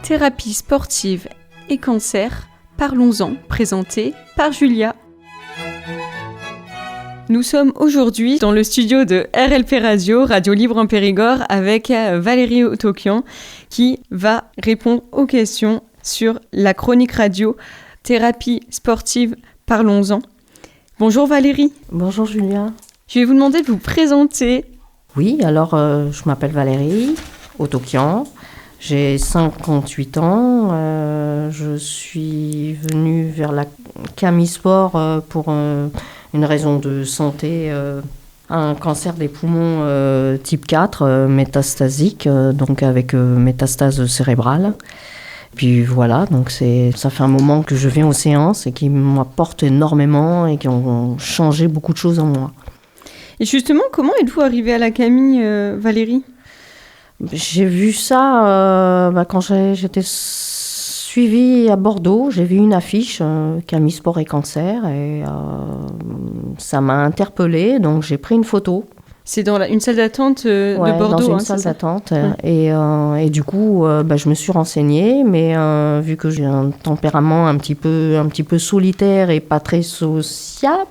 thérapie sportive et cancer, parlons-en, présenté par Julia. Nous sommes aujourd'hui dans le studio de RLP Radio, Radio Libre en Périgord, avec Valérie Otokian qui va répondre aux questions sur la chronique radio thérapie sportive, parlons-en. Bonjour Valérie. Bonjour Julia. Je vais vous demander de vous présenter. Oui, alors je m'appelle Valérie Otokian, j'ai 58 ans, je suis venue vers la Camisport pour une raison de santé, un cancer des poumons type 4 métastasique, donc avec métastase cérébrale. Puis voilà, donc ça fait un moment que je viens aux séances et qui m'apportent énormément et qui ont changé beaucoup de choses en moi. Et justement, comment êtes-vous arrivée à la Camille, Valérie ? J'ai vu ça quand j'étais suivie à Bordeaux. J'ai vu une affiche, Camille Sport et Cancer, et ça m'a interpellée, donc j'ai pris une photo. C'est dans une salle d'attente de Bordeaux, dans une salle d'attente. Et du coup, je me suis renseignée, mais vu que j'ai un tempérament un petit peu solitaire et pas très sociable,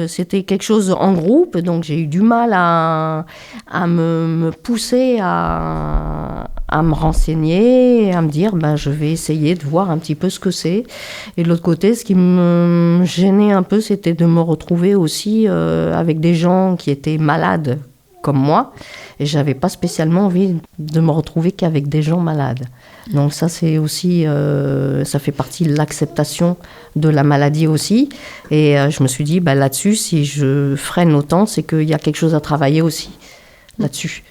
c'était quelque chose en groupe, donc j'ai eu du mal à me pousser à me renseigner, à me dire je vais essayer de voir un petit peu ce que c'est. Et de l'autre côté, ce qui me gênait un peu, c'était de me retrouver aussi avec des gens qui étaient malades comme moi, et j'avais pas spécialement envie de me retrouver qu'avec des gens malades. Donc ça, c'est aussi, ça fait partie de l'acceptation de la maladie aussi. Et je me suis dit, là-dessus, si je freine autant, c'est qu'il y a quelque chose à travailler aussi là-dessus.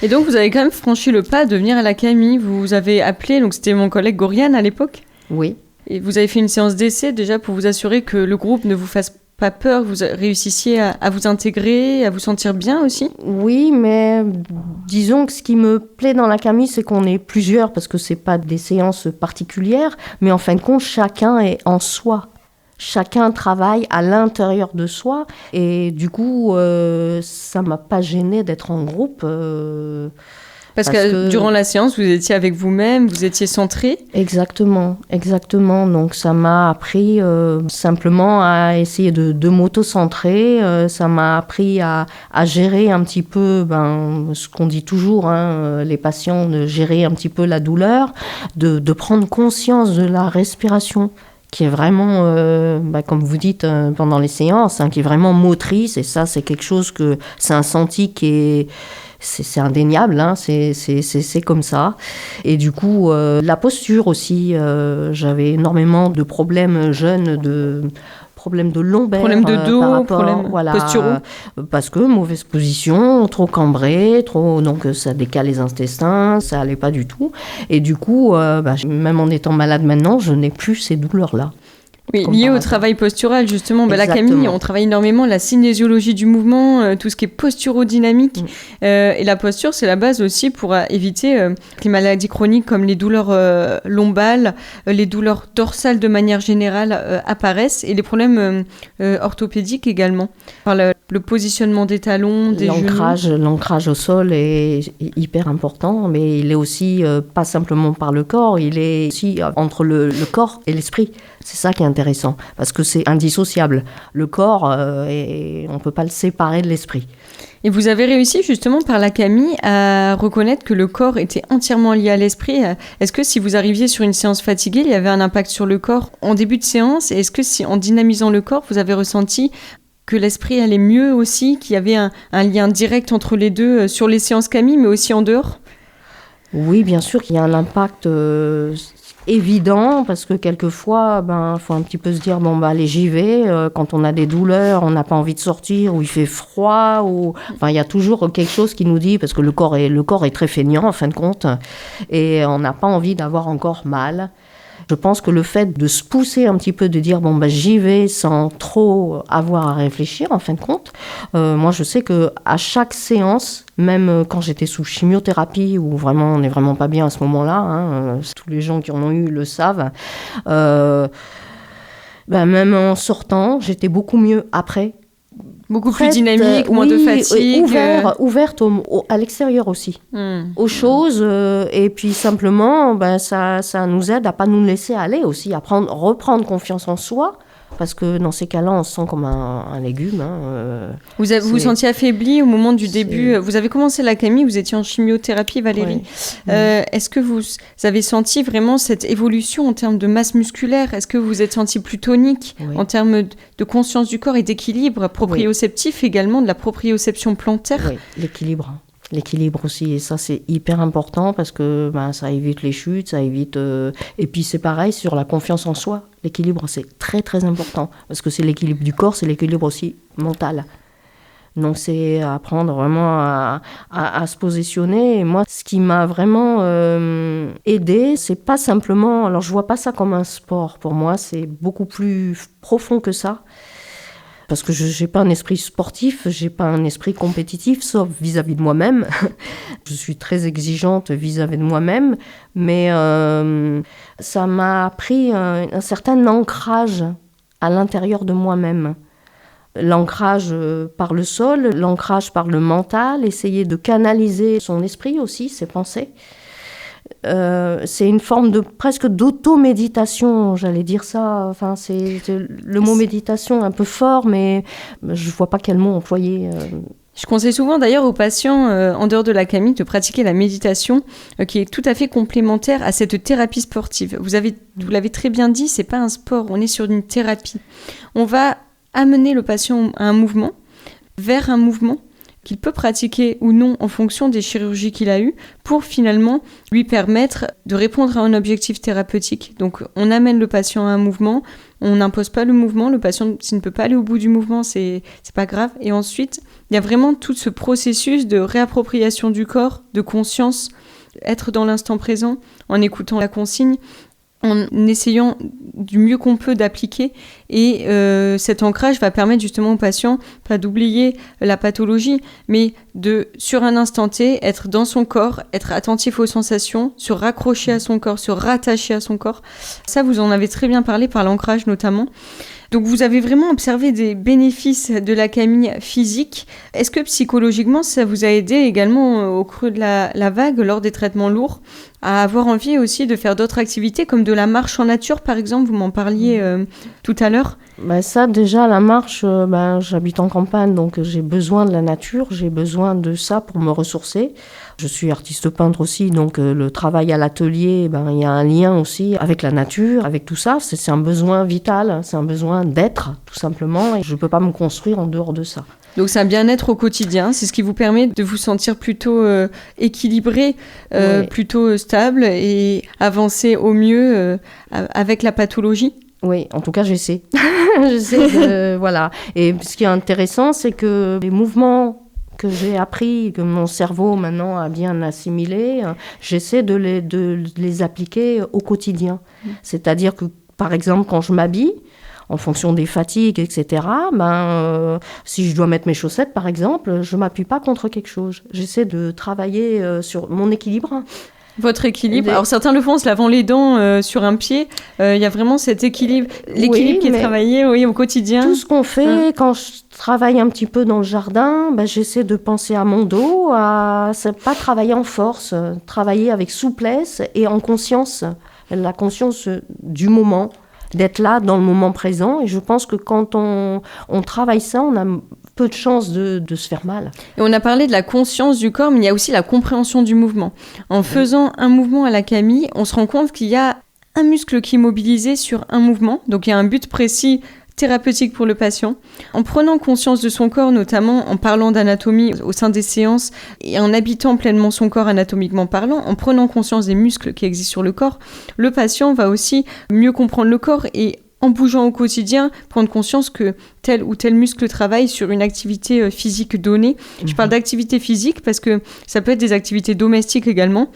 Et donc, vous avez quand même franchi le pas de venir à la Camille. Vous avez appelé, donc c'était mon collègue Goriane à l'époque. Oui. Et vous avez fait une séance d'essai déjà pour vous assurer que le groupe ne vous fasse pas peur, que vous réussissiez à vous intégrer, à vous sentir bien aussi ? Oui, mais disons que ce qui me plaît dans la Camille, c'est qu'on est plusieurs, parce que c'est pas des séances particulières, mais en fin de compte, chacun est en soi. Chacun travaille à l'intérieur de soi, et du coup, ça m'a pas gênée d'être en groupe. Parce que durant la séance, vous étiez avec vous-même, vous étiez centré. Exactement. Donc ça m'a appris simplement à essayer de m'auto-centrer. Ça m'a appris à gérer un petit peu, ce qu'on dit toujours, les patients, de gérer un petit peu la douleur, de prendre conscience de la respiration, qui est vraiment, comme vous dites pendant les séances, qui est vraiment motrice. Et ça, c'est quelque chose c'est un senti qui est... C'est indéniable, c'est comme ça. Et du coup, la posture aussi, j'avais énormément de problèmes jeunes, problèmes de lombaire. Problèmes de dos, problèmes posturaux. Parce que mauvaise position, trop cambré, donc ça décale les intestins, ça allait pas du tout. Et du coup, même en étant malade maintenant, je n'ai plus ces douleurs-là. Oui, lié au travail postural, justement. La Camille, on travaille énormément la kinésiologie du mouvement, tout ce qui est posturodynamique. Et la posture, c'est la base aussi pour éviter les maladies chroniques comme les douleurs lombales, les douleurs dorsales de manière générale apparaissent, et les problèmes orthopédiques également. Par le positionnement des talons, des genoux. L'ancrage au sol est hyper important, mais il est aussi pas simplement par le corps, il est aussi entre le corps et l'esprit. C'est ça qui est intéressant, parce que c'est indissociable. Le corps, on ne peut pas le séparer de l'esprit. Et vous avez réussi justement par la Camille à reconnaître que le corps était entièrement lié à l'esprit. Est-ce que si vous arriviez sur une séance fatiguée, il y avait un impact sur le corps en début de séance ? Et est-ce que si en dynamisant le corps, vous avez ressenti que l'esprit allait mieux aussi, qu'il y avait un lien direct entre les deux sur les séances Camille, mais aussi en dehors ? Oui, bien sûr qu'il y a un impact évident, parce que quelquefois, faut un petit peu se dire, allez, j'y vais. Quand on a des douleurs, on n'a pas envie de sortir, ou il fait froid, il y a toujours quelque chose qui nous dit, parce que le corps est très feignant, en fin de compte, et on n'a pas envie d'avoir encore mal. Je pense que le fait de se pousser un petit peu, de dire j'y vais sans trop avoir à réfléchir, en fin de compte, moi je sais qu'à chaque séance, même quand j'étais sous chimiothérapie, où vraiment on n'est vraiment pas bien à ce moment-là, tous les gens qui en ont eu le savent, même en sortant, j'étais beaucoup mieux après. Beaucoup plus dynamique, moins de fatigue. Ouverte à l'extérieur aussi, aux choses. Et puis simplement, ça nous aide à pas nous laisser aller aussi, à reprendre confiance en soi. Parce que dans ces cas-là, on se sent comme un légume. Vous vous sentiez affaibli au moment du début. Vous avez commencé l'accalmie, vous étiez en chimiothérapie, Valérie. Oui. Est-ce que vous avez senti vraiment cette évolution en termes de masse musculaire ? Est-ce que vous vous êtes senti plus tonique en termes de conscience du corps et d'équilibre proprioceptif, également de la proprioception plantaire ? Oui, l'équilibre aussi, et ça c'est hyper important parce que ça évite les chutes, ça évite... Et puis c'est pareil sur la confiance en soi. L'équilibre c'est très très important parce que c'est l'équilibre du corps, c'est l'équilibre aussi mental. Donc c'est apprendre vraiment à se positionner. Et moi, ce qui m'a vraiment aidée, c'est pas simplement... Alors je vois pas ça comme un sport. Pour moi, c'est beaucoup plus profond que ça. Parce que je n'ai pas un esprit sportif, je n'ai pas un esprit compétitif, sauf vis-à-vis de moi-même. Je suis très exigeante vis-à-vis de moi-même, mais ça m'a appris un certain ancrage à l'intérieur de moi-même. L'ancrage par le sol, l'ancrage par le mental, essayer de canaliser son esprit aussi, ses pensées. C'est une forme presque d'auto-méditation, j'allais dire ça. Enfin, c'est le mot méditation un peu fort, mais je ne vois pas quel mot employer. Je conseille souvent d'ailleurs aux patients, en dehors de l'accalmie, de pratiquer la méditation, qui est tout à fait complémentaire à cette thérapie sportive. Vous l'avez très bien dit, c'est pas un sport, on est sur une thérapie. On va amener le patient à un mouvement, vers un mouvement, qu'il peut pratiquer ou non en fonction des chirurgies qu'il a eues pour finalement lui permettre de répondre à un objectif thérapeutique. Donc on amène le patient à un mouvement, on n'impose pas le mouvement, le patient s'il ne peut pas aller au bout du mouvement, c'est pas grave. Et ensuite, il y a vraiment tout ce processus de réappropriation du corps, de conscience, être dans l'instant présent en écoutant la consigne, en essayant du mieux qu'on peut d'appliquer, et cet ancrage va permettre justement au patient pas d'oublier la pathologie, mais de, sur un instant T, être dans son corps, être attentif aux sensations, se raccrocher à son corps, se rattacher à son corps. Ça, vous en avez très bien parlé par l'ancrage notamment. Donc vous avez vraiment observé des bénéfices de l'accalmie physique. Est-ce que psychologiquement, ça vous a aidé également au creux de la vague, lors des traitements lourds, à avoir envie aussi de faire d'autres activités, comme de la marche en nature, par exemple, vous m'en parliez tout à l'heure? Ça, déjà, la marche, j'habite en campagne, donc j'ai besoin de la nature, j'ai besoin de ça pour me ressourcer. Je suis artiste peintre aussi, donc le travail à l'atelier, il y a un lien aussi avec la nature, avec tout ça. C'est un besoin vital, c'est un besoin d'être, tout simplement, et je ne peux pas me construire en dehors de ça. Donc c'est un bien-être au quotidien, c'est ce qui vous permet de vous sentir plutôt équilibré, oui, plutôt stable et avancer au mieux avec la pathologie. Oui, en tout cas j'essaie. Voilà. Et ce qui est intéressant, c'est que les mouvements que j'ai appris, que mon cerveau maintenant a bien assimilé, j'essaie de les appliquer au quotidien. C'est-à-dire que, par exemple, quand je m'habille, en fonction des fatigues, etc., si je dois mettre mes chaussettes, par exemple, je ne m'appuie pas contre quelque chose. J'essaie de travailler sur mon équilibre. Votre équilibre. Alors certains le font en se lavant les dents sur un pied. Il y a vraiment cet équilibre, l'équilibre qui est travaillé au quotidien. Tout ce qu'on fait, quand je travaille un petit peu dans le jardin, j'essaie de penser à mon dos, à pas travailler en force, travailler avec souplesse et en conscience, la conscience du moment, d'être là dans le moment présent. Et je pense que quand on travaille ça, on a peu de chances de se faire mal. Et on a parlé de la conscience du corps, mais il y a aussi la compréhension du mouvement. En faisant un mouvement à l'accalmie, on se rend compte qu'il y a un muscle qui est mobilisé sur un mouvement. Donc il y a un but précis thérapeutique pour le patient. En prenant conscience de son corps, notamment en parlant d'anatomie au sein des séances et en habitant pleinement son corps anatomiquement parlant, en prenant conscience des muscles qui existent sur le corps, le patient va aussi mieux comprendre le corps et en bougeant au quotidien, prendre conscience que tel ou tel muscle travaille sur une activité physique donnée. Je parle d'activité physique parce que ça peut être des activités domestiques également,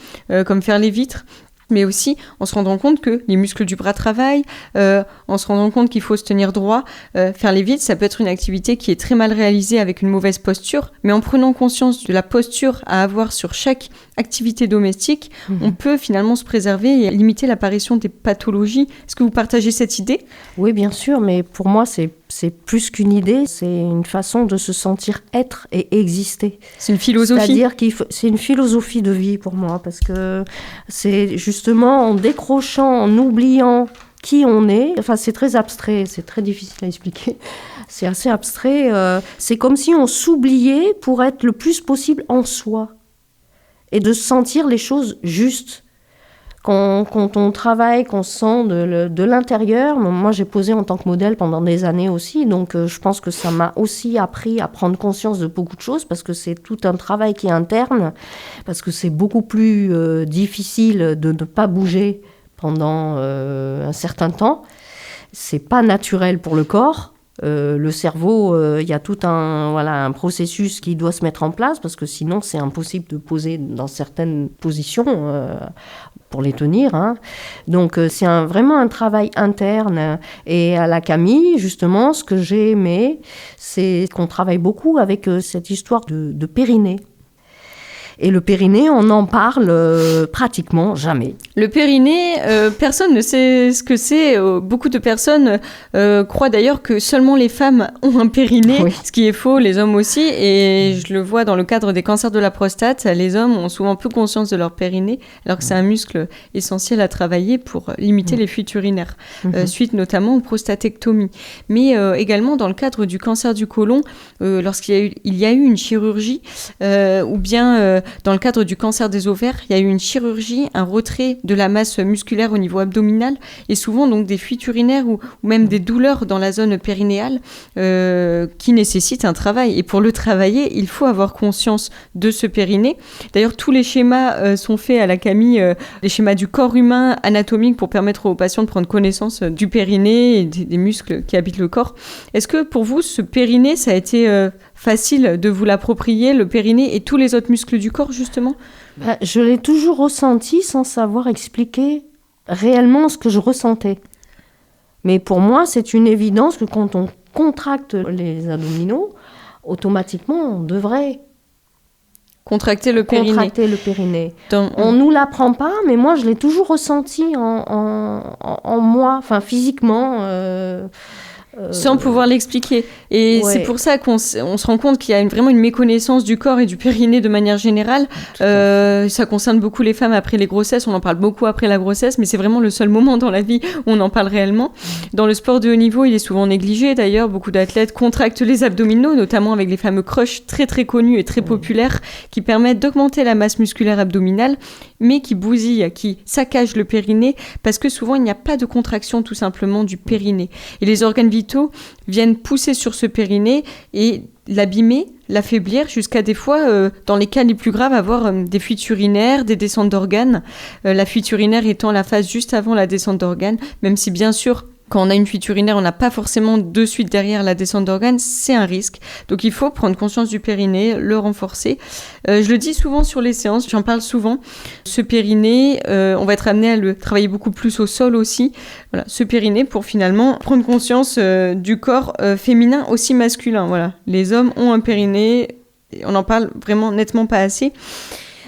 comme faire les vitres, mais aussi en se rendant compte que les muscles du bras travaillent, en se rendant compte qu'il faut se tenir droit. Faire les vitres, ça peut être une activité qui est très mal réalisée avec une mauvaise posture, mais en prenant conscience de la posture à avoir sur chaque activité domestique, on peut finalement se préserver et limiter l'apparition des pathologies. Est-ce que vous partagez cette idée ? Oui, bien sûr, mais pour moi, c'est plus qu'une idée, c'est une façon de se sentir être et exister. C'est une philosophie. C'est-à-dire c'est une philosophie de vie pour moi, parce que c'est justement en décrochant, en oubliant qui on est, enfin c'est très abstrait, c'est très difficile à expliquer, c'est assez abstrait, c'est comme si on s'oubliait pour être le plus possible en soi, et de sentir les choses justes. Quand on travaille, qu'on sent de l'intérieur, moi j'ai posé en tant que modèle pendant des années aussi, donc je pense que ça m'a aussi appris à prendre conscience de beaucoup de choses, parce que c'est tout un travail qui est interne, parce que c'est beaucoup plus difficile de ne pas bouger pendant un certain temps. C'est pas naturel pour le corps. Le cerveau, il y a tout un processus qui doit se mettre en place, parce que sinon c'est impossible de poser dans certaines positions pour les tenir. Hein. Donc c'est vraiment un travail interne. Et à la Camille, justement, ce que j'ai aimé, c'est qu'on travaille beaucoup avec cette histoire de périnée. Et le périnée, on n'en parle pratiquement jamais. Le périnée, personne ne sait ce que c'est. Beaucoup de personnes croient d'ailleurs que seulement les femmes ont un périnée, oui. Ce qui est faux, les hommes aussi. Et je le vois dans le cadre des cancers de la prostate, les hommes ont souvent peu conscience de leur périnée, alors que c'est un muscle essentiel à travailler pour limiter les fuites urinaires, suite notamment aux prostatectomies. Mais également dans le cadre du cancer du côlon, lorsqu'il y a eu une chirurgie, ou bien dans le cadre du cancer des ovaires, il y a eu une chirurgie, un retrait de la masse musculaire au niveau abdominal et souvent donc des fuites urinaires ou même des douleurs dans la zone périnéale qui nécessitent un travail. Et pour le travailler, il faut avoir conscience de ce périnée. D'ailleurs, tous les schémas sont faits à la Camille, les schémas du corps humain anatomique pour permettre aux patients de prendre connaissance du périnée et des muscles qui habitent le corps. Est-ce que pour vous, ce périnée, ça a été facile de vous l'approprier, le périnée et tous les autres muscles du corps, justement ? Je l'ai toujours ressenti sans savoir expliquer réellement ce que je ressentais. Mais pour moi, c'est une évidence que quand on contracte les abdominaux, automatiquement, on devrait contracter le périnée. On ne nous l'apprend pas, mais moi, je l'ai toujours ressenti en moi, enfin physiquement. Sans pouvoir l'expliquer. Et c'est pour ça qu'on se rend compte qu'il y a vraiment une méconnaissance du corps et du périnée de manière générale. Ça concerne beaucoup les femmes après les grossesses. On en parle beaucoup après la grossesse, mais c'est vraiment le seul moment dans la vie où on en parle réellement. Dans le sport de haut niveau, il est souvent négligé. D'ailleurs, beaucoup d'athlètes contractent les abdominaux, notamment avec les fameux crushs très très connus et très populaires qui permettent d'augmenter la masse musculaire abdominale, mais qui bousillent, qui saccagent le périnée parce que souvent il n'y a pas de contraction tout simplement du périnée. Et les organes vitaux viennent pousser sur ce périnée et l'abîmer, l'affaiblir, jusqu'à des fois, dans les cas les plus graves, avoir des fuites urinaires, des descentes d'organes. La fuite urinaire étant la phase juste avant la descente d'organes, même si bien sûr, quand on a une fuite urinaire, on n'a pas forcément de suite derrière la descente d'organes, c'est un risque. Donc il faut prendre conscience du périnée, le renforcer. Je le dis souvent sur les séances, j'en parle souvent. Ce périnée, on va être amené à le travailler beaucoup plus au sol aussi. Voilà, ce périnée pour finalement prendre conscience du corps féminin aussi masculin. Voilà. Les hommes ont un périnée, on en parle vraiment nettement pas assez.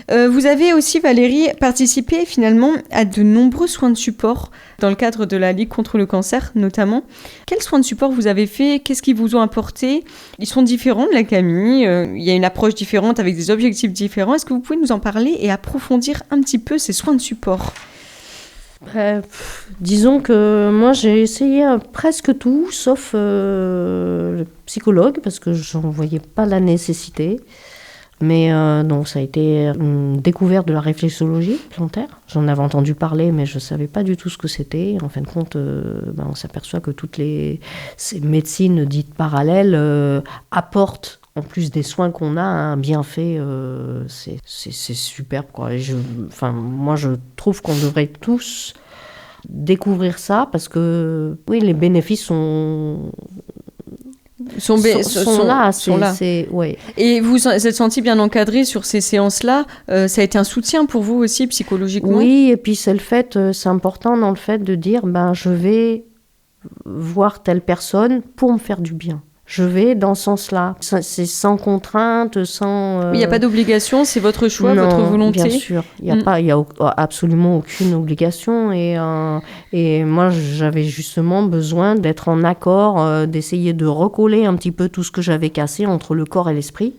Vous avez aussi, Valérie, participé finalement à de nombreux soins de support dans le cadre de la Ligue contre le cancer notamment. Quels soins de support vous avez fait ? Qu'est-ce qu'ils vous ont apporté ? Ils sont différents de la Camille, il y a une approche différente avec des objectifs différents. Est-ce que vous pouvez nous en parler et approfondir un petit peu ces soins de support ? Disons que moi j'ai essayé presque tout, sauf le psychologue, parce que je n'en voyais pas la nécessité. Mais donc ça a été une découverte de la réflexologie plantaire. J'en avais entendu parler, mais je ne savais pas du tout ce que c'était. En fin de compte, on s'aperçoit que toutes ces médecines dites parallèles apportent, en plus des soins qu'on a, un bienfait. C'est superbe, quoi. Et moi, je trouve qu'on devrait tous découvrir ça, parce que oui, les bénéfices sont là. Ouais. Et vous êtes senti bien encadré sur ces séances-là. Ça a été un soutien pour vous aussi psychologiquement ? Oui, et puis c'est important dans le fait de dire je vais voir telle personne pour me faire du bien. je vais dans ce sens-là. C'est sans contrainte, sans... Il n'y a pas d'obligation, c'est votre choix, votre volonté. Bien sûr, il y a absolument aucune obligation. Et moi, j'avais justement besoin d'être en accord, d'essayer de recoller un petit peu tout ce que j'avais cassé entre le corps et l'esprit.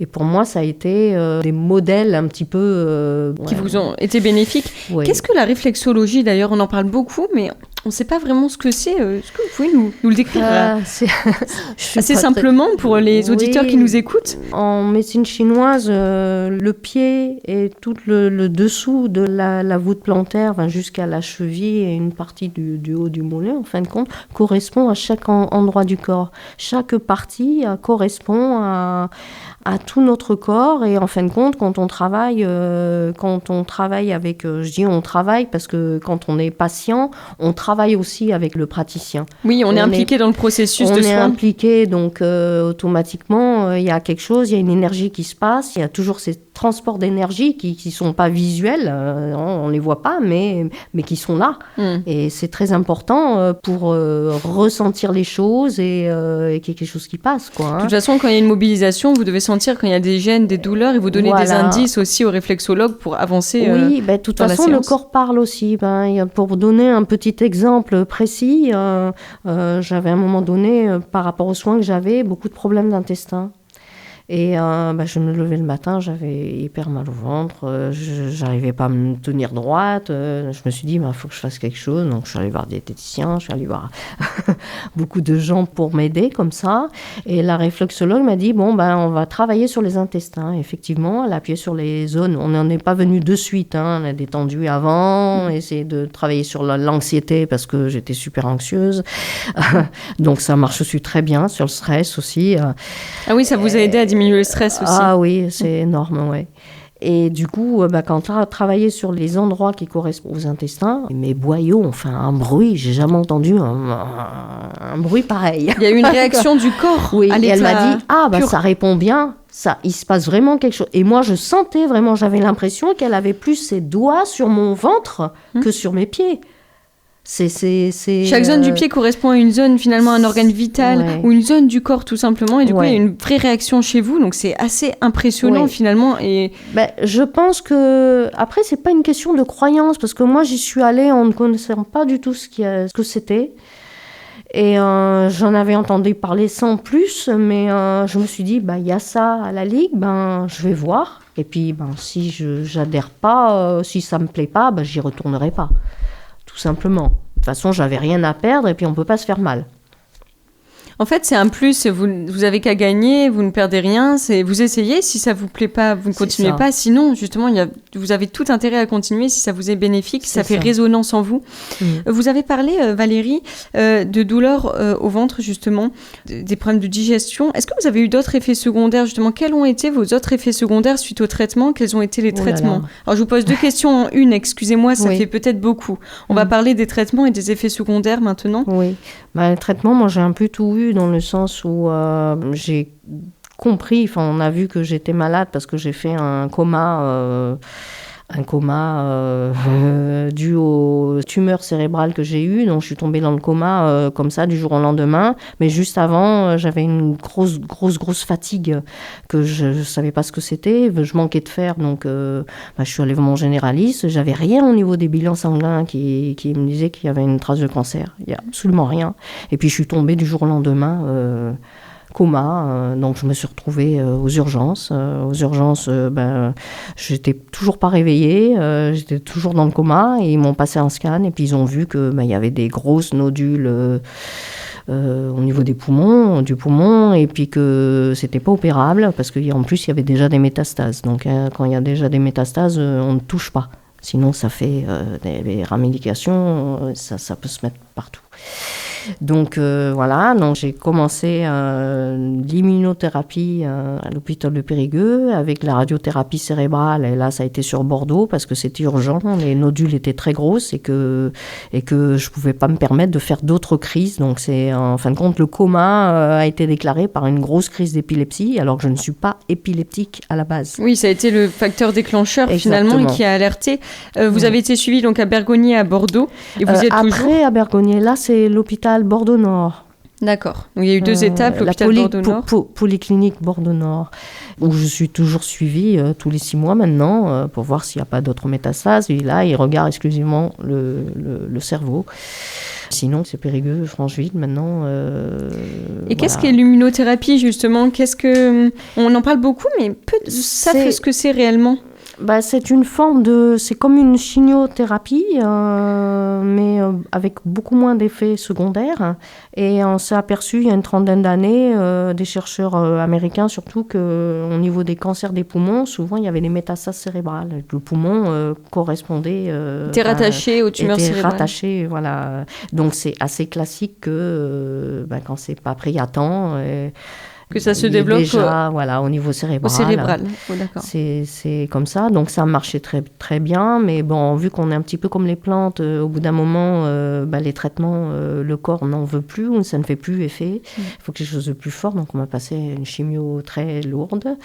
Et pour moi, ça a été des modèles un petit peu... qui vous ont été bénéfiques. Oui. Qu'est-ce que la réflexologie, d'ailleurs? On en parle beaucoup, mais on ne sait pas vraiment ce que c'est. Est-ce que vous pouvez nous le décrire assez simplement pour les auditeurs qui nous écoutent? En médecine chinoise, le pied et tout le dessous de la voûte plantaire jusqu'à la cheville et une partie du haut du mollet, en fin de compte, correspond à chaque endroit du corps. Chaque partie correspond à tout notre corps, et en fin de compte, quand on travaille avec, je dis on travaille parce que quand on est patient, on travaille aussi avec le praticien. Oui, on est impliqué dans le processus de soins. On est impliqué, donc automatiquement, il y a quelque chose, il y a une énergie qui se passe, il y a toujours ces transports d'énergie qui sont pas visuels, on les voit pas, mais qui sont là. Et c'est très important pour ressentir les choses et qu'il y ait quelque chose qui passe, quoi. De toute façon, quand il y a une mobilisation, vous devez sentir quand il y a des gènes, des douleurs, et vous donner des indices aussi aux réflexologues pour avancer. Oui, de toute façon, le corps parle aussi. Pour donner un petit exemple précis, j'avais à un moment donné, par rapport aux soins que j'avais, beaucoup de problèmes d'intestin. Et je me levais le matin, j'avais hyper mal au ventre, j'arrivais pas à me tenir droite. Je me suis dit, faut que je fasse quelque chose. Donc, je suis allée voir des diététiciens, je suis allée voir beaucoup de gens pour m'aider comme ça. Et la réflexologue m'a dit, on va travailler sur les intestins. Et effectivement, elle a appuyé sur les zones. On n'en est pas venu de suite. On a détendu avant, essayé de travailler sur l'anxiété parce que j'étais super anxieuse. Donc, ça marche aussi très bien, sur le stress aussi. Ah oui, ça vous a aidé à diminuer le stress aussi. Ah oui, c'est énorme, ouais. Et du coup, quand on a travaillé sur les endroits qui correspondent aux intestins, mes boyaux ont fait un bruit. J'ai jamais entendu un bruit pareil. Il y a eu une réaction du corps. Oui, et elle m'a dit, ça répond bien. Ça, il se passe vraiment quelque chose. Et moi, je sentais vraiment, j'avais l'impression qu'elle avait plus ses doigts sur mon ventre que sur mes pieds. Chaque zone du pied correspond à une zone, finalement, un organe vital, ou une zone du corps, tout simplement. Et du coup, il y a une vraie réaction chez vous. Donc, c'est assez impressionnant, finalement. Et... je pense que... Après, c'est pas une question de croyance, parce que moi, j'y suis allée en ne connaissant pas du tout ce que c'était. Et j'en avais entendu parler sans plus, mais je me suis dit, il y a ça à la Ligue, je vais voir. Et puis, si j'adhère pas, si ça me plaît pas, j'y retournerai pas. Tout simplement. De toute façon, j'avais rien à perdre et puis on peut pas se faire mal. En fait, c'est un plus, vous avez qu'à gagner, vous ne perdez rien, vous essayez, si ça vous plaît pas, vous ne continuez pas, sinon, justement, vous avez tout intérêt à continuer si ça vous est bénéfique, ça fait résonance en vous. Vous avez parlé, Valérie, de douleurs au ventre, justement, des problèmes de digestion. Est-ce que vous avez eu d'autres effets secondaires, justement? Quels ont été vos autres effets secondaires suite au traitement? Quels ont été les traitements? Alors, je vous pose 2 questions en une, excusez-moi, ça fait peut-être beaucoup. On va parler des traitements et des effets secondaires maintenant. Oui, le traitement, moi, j'ai un peu tout eu, dans le sens où j'ai compris, on a vu que j'étais malade parce que j'ai fait un coma dû aux tumeurs cérébrales que j'ai eues. Donc je suis tombée dans le coma comme ça du jour au lendemain. Mais juste avant, j'avais une grosse fatigue que je ne savais pas ce que c'était. Je manquais de fer, donc je suis allée voir mon généraliste. J'avais rien au niveau des bilans sanguins qui me disait qu'il y avait une trace de cancer. Il n'y a absolument rien. Et puis je suis tombée du jour au lendemain coma, donc je me suis retrouvée aux urgences. J'étais toujours pas réveillée, j'étais toujours dans le coma, et ils m'ont passé un scan, et puis ils ont vu que y avait des grosses nodules au niveau du poumon, et puis que c'était pas opérable, parce qu'en plus il y avait déjà des métastases. Donc quand il y a déjà des métastases, on ne touche pas. Sinon ça fait des ramifications, ça peut se mettre partout. Donc donc j'ai commencé l'immunothérapie à l'hôpital de Périgueux avec la radiothérapie cérébrale, et là ça a été sur Bordeaux parce que c'était urgent, les nodules étaient très grosses et que je pouvais pas me permettre de faire d'autres crises. Donc c'est en fin de compte, le coma a été déclaré par une grosse crise d'épilepsie, alors que je ne suis pas épileptique à la base. Oui, ça a été le facteur déclencheur finalement qui a alerté. Vous avez été suivi donc à Bergognier à Bordeaux, et vous êtes après à Bergognier, là c'est l'hôpital Bordeaux-Nord. D'accord. Donc il y a eu 2 étapes, l'hôpital Bordeaux-Nord. Polyclinique Bordeaux-Nord, où je suis toujours suivie tous les 6 mois maintenant pour voir s'il n'y a pas d'autres métastases. Et là, ils regardent exclusivement le cerveau. Sinon, c'est Périgueux, Francheville maintenant. Et qu'est-ce qu'est l'immunothérapie, justement? On en parle beaucoup, mais peu savent ce que c'est réellement. C'est une forme c'est comme une chimiothérapie, mais avec beaucoup moins d'effets secondaires. Et on s'est aperçu il y a une 30aine d'années, des chercheurs américains surtout, qu'au niveau des cancers des poumons, souvent il y avait des métastases cérébrales. Le poumon correspondait... était rattaché aux tumeurs cérébrales. Rattaché, voilà. Donc c'est assez classique que quand c'est pas pris à temps... que ça se développe déjà, au niveau cérébral. Au cérébral, d'accord. C'est comme ça, donc ça marchait très, très bien, mais bon, vu qu'on est un petit peu comme les plantes, au bout d'un moment, les traitements, le corps n'en veut plus, ou ça ne fait plus effet, il faut quelque chose de plus fort, donc on m'a passé une chimio très lourde.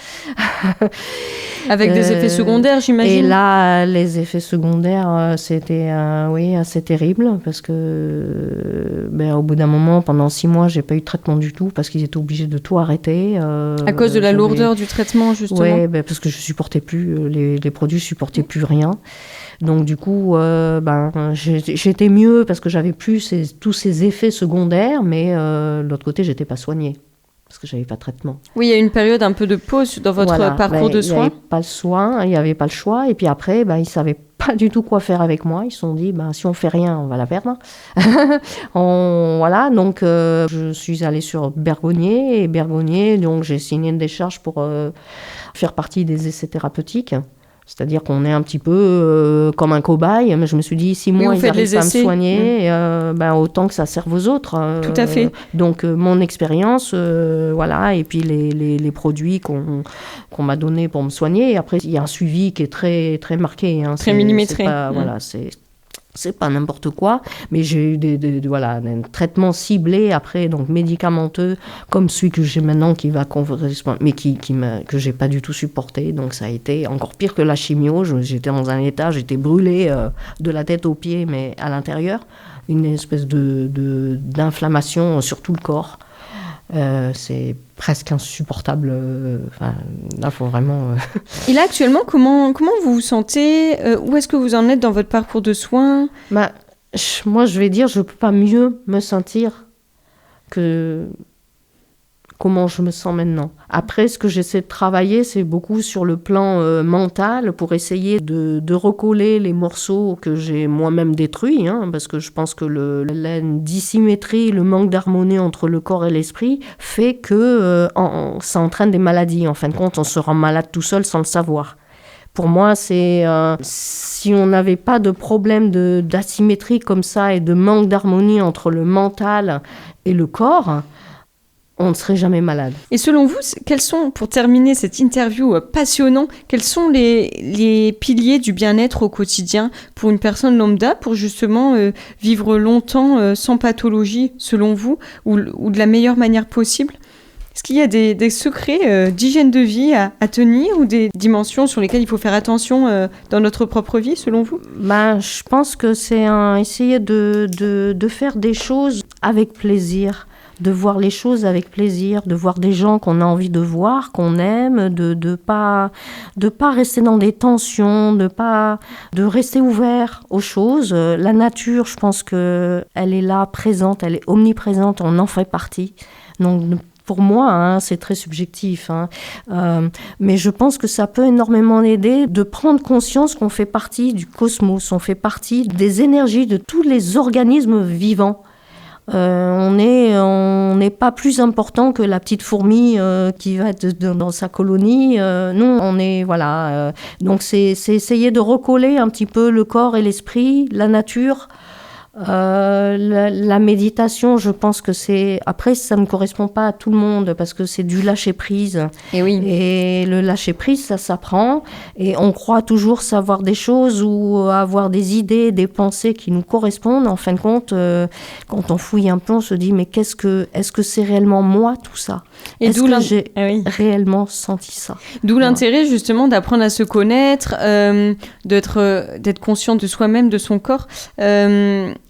Avec des effets secondaires, j'imagine. Et là, les effets secondaires, c'était assez terrible, parce que au bout d'un moment, pendant 6 mois, j'ai pas eu de traitement du tout, parce qu'ils étaient obligés de tout arrêter. À cause de la lourdeur du traitement, justement. Oui, parce que je supportais plus, les produits supportaient plus rien. Donc du coup, j'étais mieux parce que j'avais plus tous ces effets secondaires, mais de l'autre côté, j'étais pas soignée. Parce que j'avais pas de traitement. Oui, il y a une période un peu de pause dans votre parcours de soins. Il n'y avait pas le choix. Et puis après, ils ne savaient pas du tout quoi faire avec moi. Ils se sont dit, si on ne fait rien, on va la perdre. Donc je suis allée sur Bergonié. Et Bergonié, donc j'ai signé une décharge pour faire partie des essais thérapeutiques. C'est-à-dire qu'on est un petit peu comme un cobaye, mais je me suis dit, si moi, ils n'arrivent pas à me soigner, autant que ça serve aux autres. Tout à fait. Donc, mon expérience, et puis les produits qu'on m'a donnés pour me soigner. Et après, il y a un suivi qui est très, très marqué. Très millimétré. C'est pas n'importe quoi, mais j'ai eu un traitement ciblé après, donc médicamenteux, comme celui que j'ai maintenant qui va correspondre, mais que j'ai pas du tout supporté. Donc ça a été encore pire que la chimio. J'étais dans un état, j'étais brûlée de la tête aux pieds, mais à l'intérieur, une espèce d'inflammation sur tout le corps. C'est presque insupportable. Là, faut vraiment... Et là, actuellement, comment vous vous sentez? Où est-ce que vous en êtes dans votre parcours de soins? Moi, je vais dire, je peux pas mieux me sentir que comment je me sens maintenant. Après, ce que j'essaie de travailler, c'est beaucoup sur le plan mental pour essayer de recoller les morceaux que j'ai moi-même détruits, parce que je pense que la dissymétrie, le manque d'harmonie entre le corps et l'esprit fait que ça entraîne des maladies. En fin de compte, on se rend malade tout seul sans le savoir. Pour moi, c'est si on n'avait pas de problème d'asymétrie comme ça et de manque d'harmonie entre le mental et le corps, on ne serait jamais malade. Et selon vous, quels sont, pour terminer cette interview passionnante, quels sont les piliers du bien-être au quotidien pour une personne lambda, pour justement vivre longtemps sans pathologie, selon vous, ou de la meilleure manière possible? Est-ce qu'il y a des secrets d'hygiène de vie à tenir, ou des dimensions sur lesquelles il faut faire attention dans notre propre vie, selon vous? Je pense que c'est essayer de faire des choses avec plaisir, de voir les choses avec plaisir, de voir des gens qu'on a envie de voir, qu'on aime, de pas rester dans des tensions, de rester ouvert aux choses. La nature, je pense que elle est là, présente, elle est omniprésente, on en fait partie. Donc pour moi, c'est très subjectif, mais je pense que ça peut énormément aider de prendre conscience qu'on fait partie du cosmos, on fait partie des énergies de tous les organismes vivants. On n'est pas plus important que la petite fourmi qui va être dans sa colonie. Non, on est donc c'est essayer de recoller un petit peu le corps et l'esprit, la nature. La méditation, je pense que c'est... Après, ça ne correspond pas à tout le monde parce que c'est du lâcher-prise. Et oui. Et le lâcher-prise, ça s'apprend. Et on croit toujours savoir des choses ou avoir des idées, des pensées qui nous correspondent. En fin de compte, quand on fouille un peu, on se dit, mais est-ce que c'est réellement moi, tout ça? Et est-ce que j'ai réellement senti ça? D'où l'intérêt, justement, d'apprendre à se connaître, d'être conscient de soi-même, de son corps.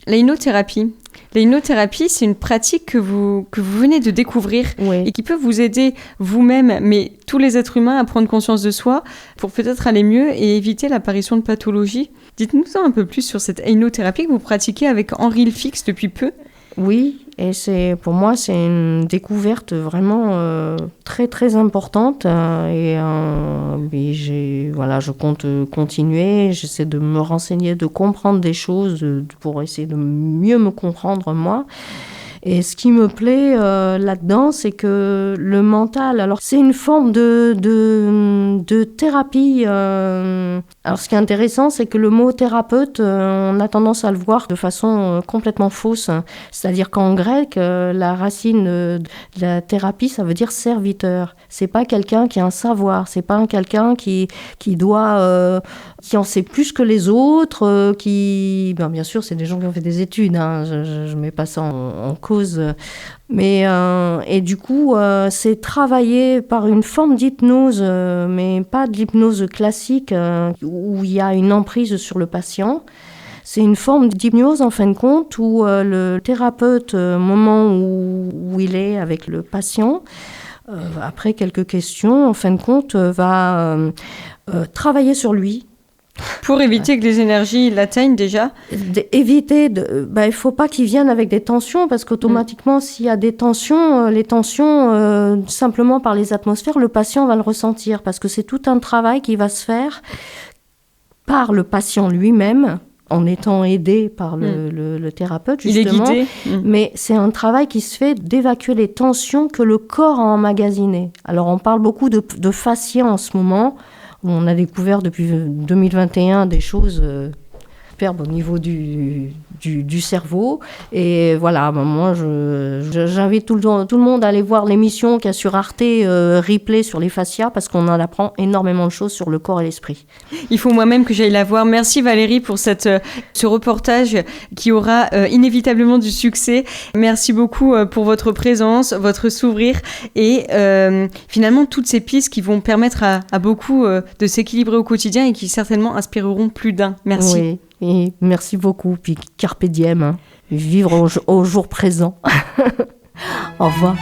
La hypnothérapie, L'hypnothérapie, c'est une pratique que vous venez de découvrir oui. et qui peut vous aider vous-même, mais tous les êtres humains, à prendre conscience de soi pour peut-être aller mieux et éviter l'apparition de pathologies. Dites-nous un peu plus sur cette hypnothérapie que vous pratiquez avec Henri Lefix depuis peu. Oui, et pour moi, c'est une découverte vraiment très, très importante. Et je compte continuer. J'essaie de me renseigner, de comprendre des choses pour essayer de mieux me comprendre moi. Et ce qui me plaît là-dedans, c'est que le mental, alors c'est une forme de thérapie. Alors ce qui est intéressant, c'est que le mot thérapeute, on a tendance à le voir de façon complètement fausse. C'est-à-dire qu'en grec, la racine de la thérapie, ça veut dire serviteur. C'est pas quelqu'un qui a un savoir, c'est pas quelqu'un qui doit, qui en sait plus que les autres, bien sûr, c'est des gens qui ont fait des études. Je mets pas ça en cause. Mais et du coup, c'est travaillé par une forme d'hypnose, mais pas de l'hypnose classique où il y a une emprise sur le patient. C'est une forme d'hypnose en fin de compte où le thérapeute, au moment où il est avec le patient, après quelques questions, en fin de compte, va travailler sur lui. Pour éviter que les énergies l'atteignent déjà. Éviter, il faut pas qu'ils viennent avec des tensions, parce qu'automatiquement, s'il y a des tensions, les tensions, simplement par les atmosphères, le patient va le ressentir, parce que c'est tout un travail qui va se faire par le patient lui-même, en étant aidé par le thérapeute, justement. Il est guidé. Mais c'est un travail qui se fait d'évacuer les tensions que le corps a emmagasinées. Alors, on parle beaucoup de fascia en ce moment. On a découvert depuis 2021 des choses superbes au niveau du cerveau. Et voilà, moi, j'invite tout le monde à aller voir l'émission qu'il y a sur Arte, replay sur les fascias, parce qu'on en apprend énormément de choses sur le corps et l'esprit. Il faut moi-même que j'aille la voir. Merci Valérie pour ce reportage qui aura inévitablement du succès. Merci beaucoup pour votre présence, votre s'ouvrir et finalement toutes ces pistes qui vont permettre à beaucoup de s'équilibrer au quotidien et qui certainement inspireront plus d'un. Merci. Oui. Et merci beaucoup. Puis carpe diem, vivre au jour présent. Au revoir.